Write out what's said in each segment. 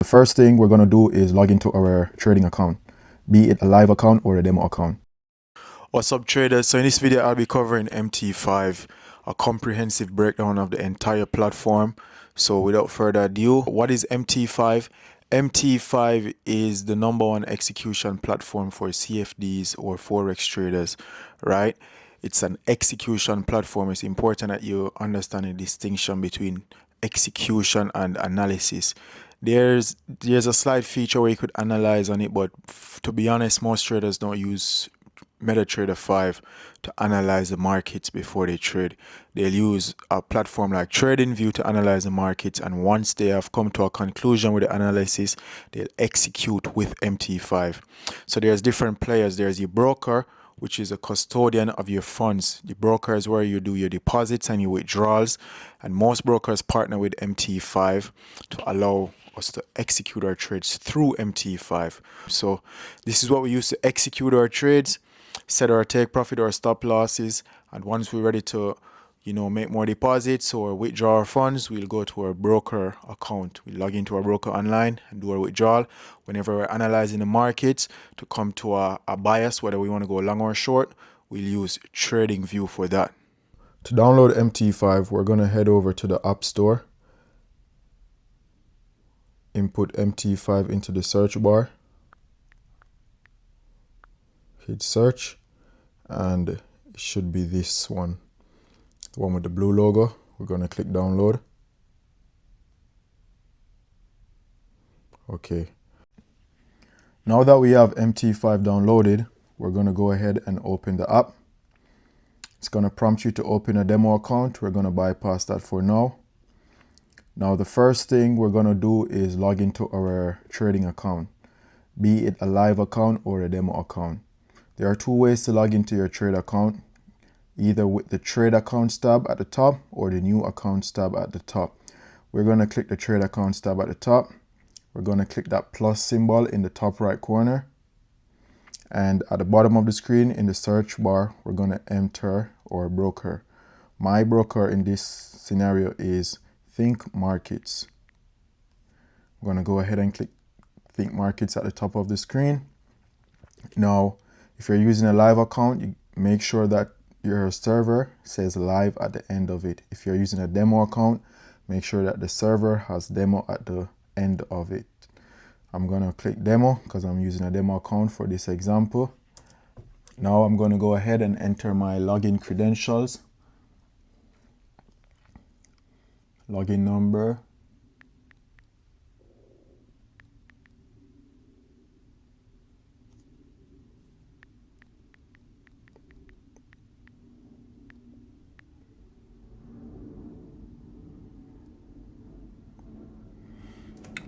first thing we're going to do is log into our trading account, be it a live account or a demo account. What's up, traders? So in this video I'll be covering MT5, a comprehensive breakdown of the entire platform. So without further ado, what is MT5? MT5 is the #1 execution platform for CFDs or Forex traders, right? It's an execution platform. It's important that you understand the distinction between execution and analysis. There's a slide feature where you could analyze on it, but to be honest, most traders don't use MetaTrader 5 to analyze the markets before they trade. They'll use a platform like TradingView to analyze the markets, and once they have come to a conclusion with the analysis, they'll execute with MT5. So there's different players. There's your broker, which is a custodian of your funds. The broker is where you do your deposits and your withdrawals, and most brokers partner with MT5 to allow us to execute our trades through MT5. So this is what we use to execute our trades, set our take profit or stop losses, and once we're ready to make more deposits or withdraw our funds, we'll go to our broker account. We log into our broker online and do our withdrawal. Whenever we're analyzing the markets to come to a bias, whether we want to go long or short, we'll use TradingView for that. To download MT5, we're going to head over to the App Store, input MT5 into the search bar, hit search, and it should be this one, the one with the blue logo. We're going to click download. Okay. Now that we have MT5 downloaded, we're going to go ahead and open the app. It's going to prompt you to open a demo account. We're going to bypass that for now. Now the first thing we're going to do is log into our trading account, be it a live account or a demo account. There are two ways to log into your trade account, either with the trade accounts tab at the top or the new accounts tab at the top. We're going to click the trade accounts tab at the top. We're going to click that plus symbol in the top right corner. And at the bottom of the screen in the search bar, we're going to enter our broker. My broker in this scenario is Think Markets. I'm going to go ahead and click Think Markets at the top of the screen. Now, if you're using a live account, you make sure that your server says live at the end of it. If you're using a demo account, make sure that the server has demo at the end of it. I'm going to click demo because I'm using a demo account for this example. Now I'm going to go ahead and enter my login credentials. Login number.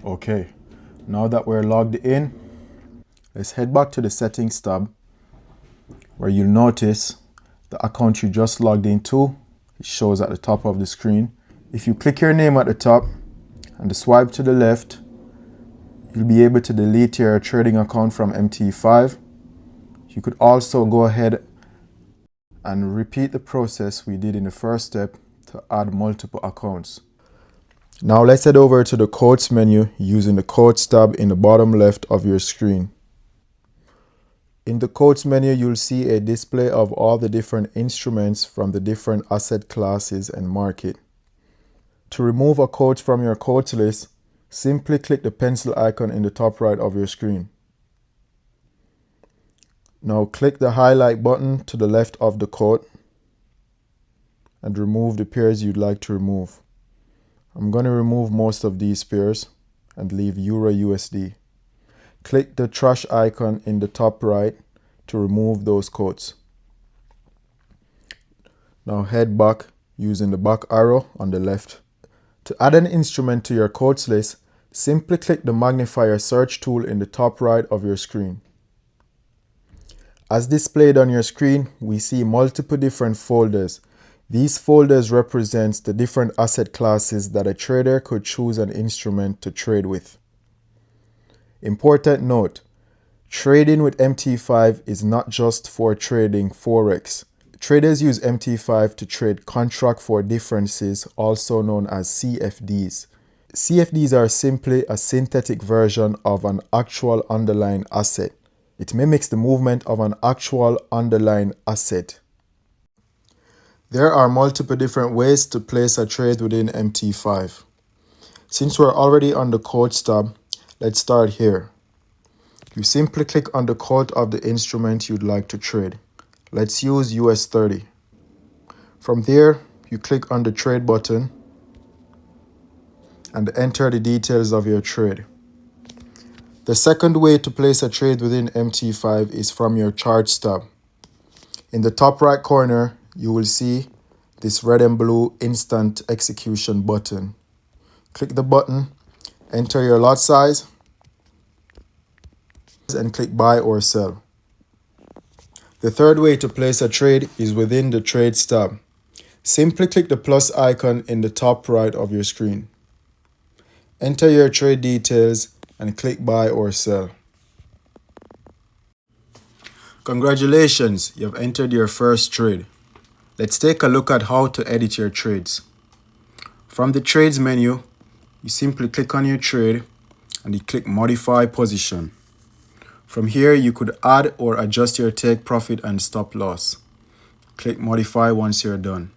Okay, now that we're logged in, let's head back to the settings tab where you'll notice the account you just logged into. It shows at the top of the screen. If you click your name at the top and swipe to the left, you'll be able to delete your trading account from MT5. You could also go ahead and repeat the process we did in the first step to add multiple accounts. Now let's head over to the quotes menu using the quotes tab in the bottom left of your screen. In the quotes menu, you'll see a display of all the different instruments from the different asset classes and market. To remove a quote from your quotes list, simply click the pencil icon in the top right of your screen. Now click the highlight button to the left of the quote and remove the pairs you'd like to remove. I'm going to remove most of these pairs and leave Euro USD. Click the trash icon in the top right to remove those quotes. Now head back using the back arrow on the left. To add an instrument to your quotes list, simply click the magnifier search tool in the top right of your screen. As displayed on your screen, we see multiple different folders. These folders represent the different asset classes that a trader could choose an instrument to trade with. Important note, trading with MT5 is not just for trading Forex. Traders use MT5 to trade contract for differences, also known as CFDs. CFDs are simply a synthetic version of an actual underlying asset. It mimics the movement of an actual underlying asset. There are multiple different ways to place a trade within MT5. Since we're already on the quotes tab, let's start here. You simply click on the quote of the instrument you'd like to trade. Let's use US30. From there, you click on the trade button and enter the details of your trade. The second way to place a trade within MT5 is from your charts tab. In the top right corner, you will see this red and blue instant execution button. Click the button, enter your lot size, and click buy or sell. The third way to place a trade is within the trades tab. Simply click the plus icon in the top right of your screen. Enter your trade details and click buy or sell. Congratulations, you've entered your first trade. Let's take a look at how to edit your trades. From the trades menu, you simply click on your trade and you click modify position. From here, you could add or adjust your take profit and stop loss. Click modify once you're done.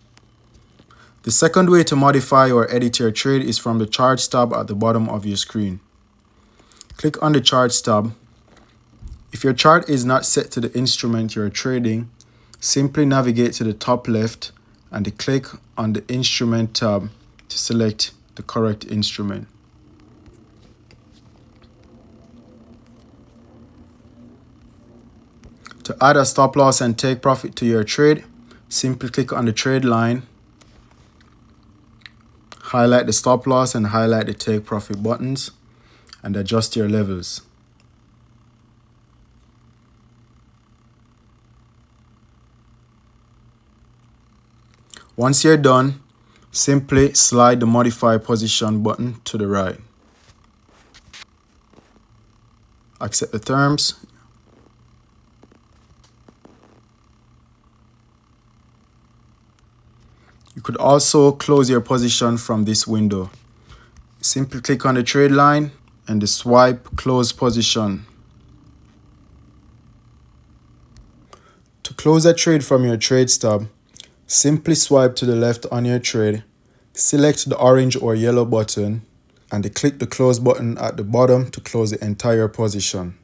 The second way to modify or edit your trade is from the charts tab at the bottom of your screen. Click on the charts tab. If your chart is not set to the instrument you're trading, simply navigate to the top left and click on the instrument tab to select the correct instrument. To add a stop loss and take profit to your trade, simply click on the trade line, highlight the stop loss and highlight the take profit buttons, and adjust your levels. Once you're done, simply slide the modify position button to the right. Accept the terms. You could also close your position from this window. Simply click on the trade line and the swipe close position. To close a trade from your trades tab, simply swipe to the left on your trade, select the orange or yellow button, and click the close button at the bottom to close the entire position.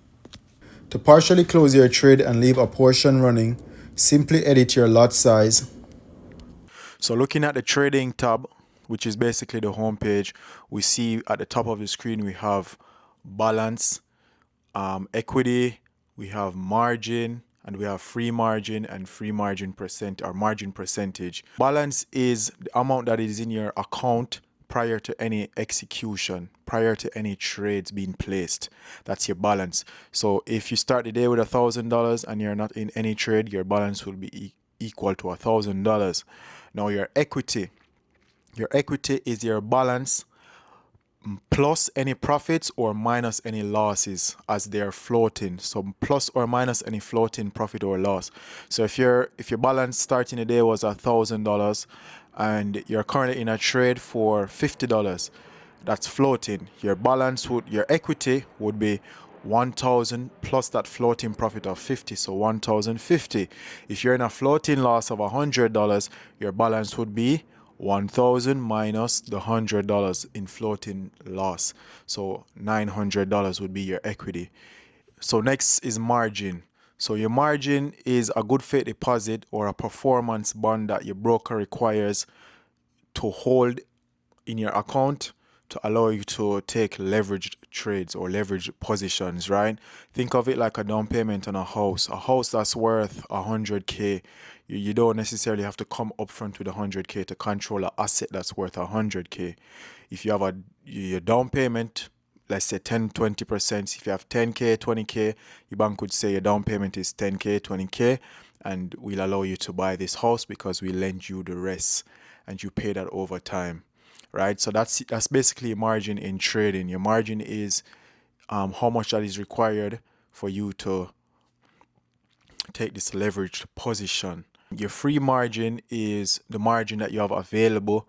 To partially close your trade and leave a portion running, simply edit your lot size. So looking at the trading tab, which is basically the home page, we see at the top of the screen we have balance, equity, we have margin, and we have free margin and free margin percent or margin percentage. Balance is the amount that is in your account prior to any execution, prior to any trades being placed. That's your balance. So if you start the day with $1,000 and you're not in any trade, your balance will be equal to $1,000. Now your equity is your balance plus any profits or minus any losses as they're floating. So plus or minus any floating profit or loss. So if your balance starting the day was $1,000 and you're currently in a trade for $50, that's floating. Your equity would be 1,000 plus that floating profit of 50, so 1,050. If you're in a floating loss of $100, your balance would be 1,000 minus the $100 in floating loss, so $900 would be your equity. So next is margin. So your margin is a good faith deposit or a performance bond that your broker requires to hold in your account to allow you to take leveraged trades or leveraged positions, right? Think of it like a down payment on a house. A house that's worth 100K. You don't necessarily have to come up front with 100K to control an asset that's worth 100K. If you have your down payment, let's say 10-20%. If you have 10K, 20K, your bank would say your down payment is 10K, 20K, and we'll allow you to buy this house because we lend you the rest and you pay that over time. Right, so that's basically margin in trading. Your margin is how much that is required for you to take this leveraged position. Your free margin is the margin that you have available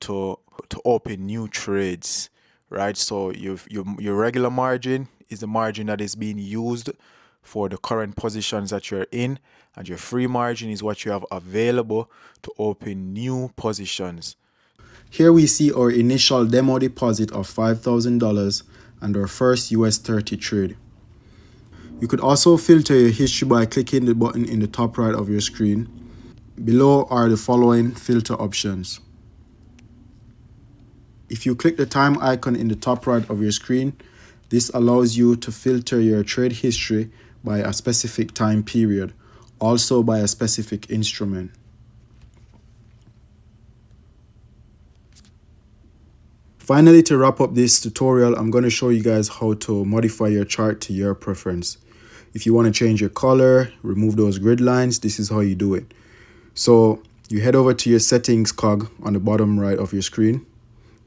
to open new trades, right? So your regular margin is the margin that is being used for the current positions that you're in, and your free margin is what you have available to open new positions. Here we see our initial demo deposit of $5,000 and our first US 30 trade. You could also filter your history by clicking the button in the top right of your screen. Below are the following filter options. If you click the time icon in the top right of your screen, this allows you to filter your trade history by a specific time period, also by a specific instrument. Finally, to wrap up this tutorial, I'm going to show you guys how to modify your chart to your preference. If you want to change your color, remove those grid lines, this is how you do it. So you head over to your settings cog on the bottom right of your screen.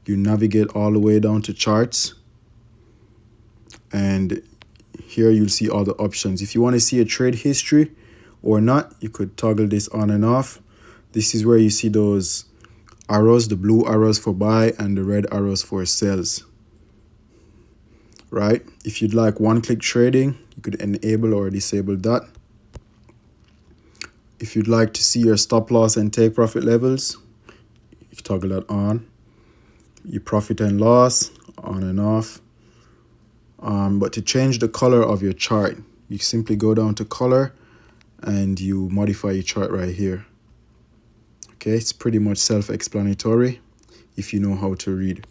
You navigate all the way down to charts. And here you'll see all the options. If you want to see a trade history or not, you could toggle this on and off. This is where you see those arrows, the blue arrows for buy and the red arrows for sells. Right? If you'd like one-click trading, you could enable or disable that. If you'd like to see your stop loss and take profit levels, you can toggle that on. Your profit and loss, on and off. But to change the color of your chart, you simply go down to color and you modify your chart right here. Okay, it's pretty much self-explanatory if you know how to read.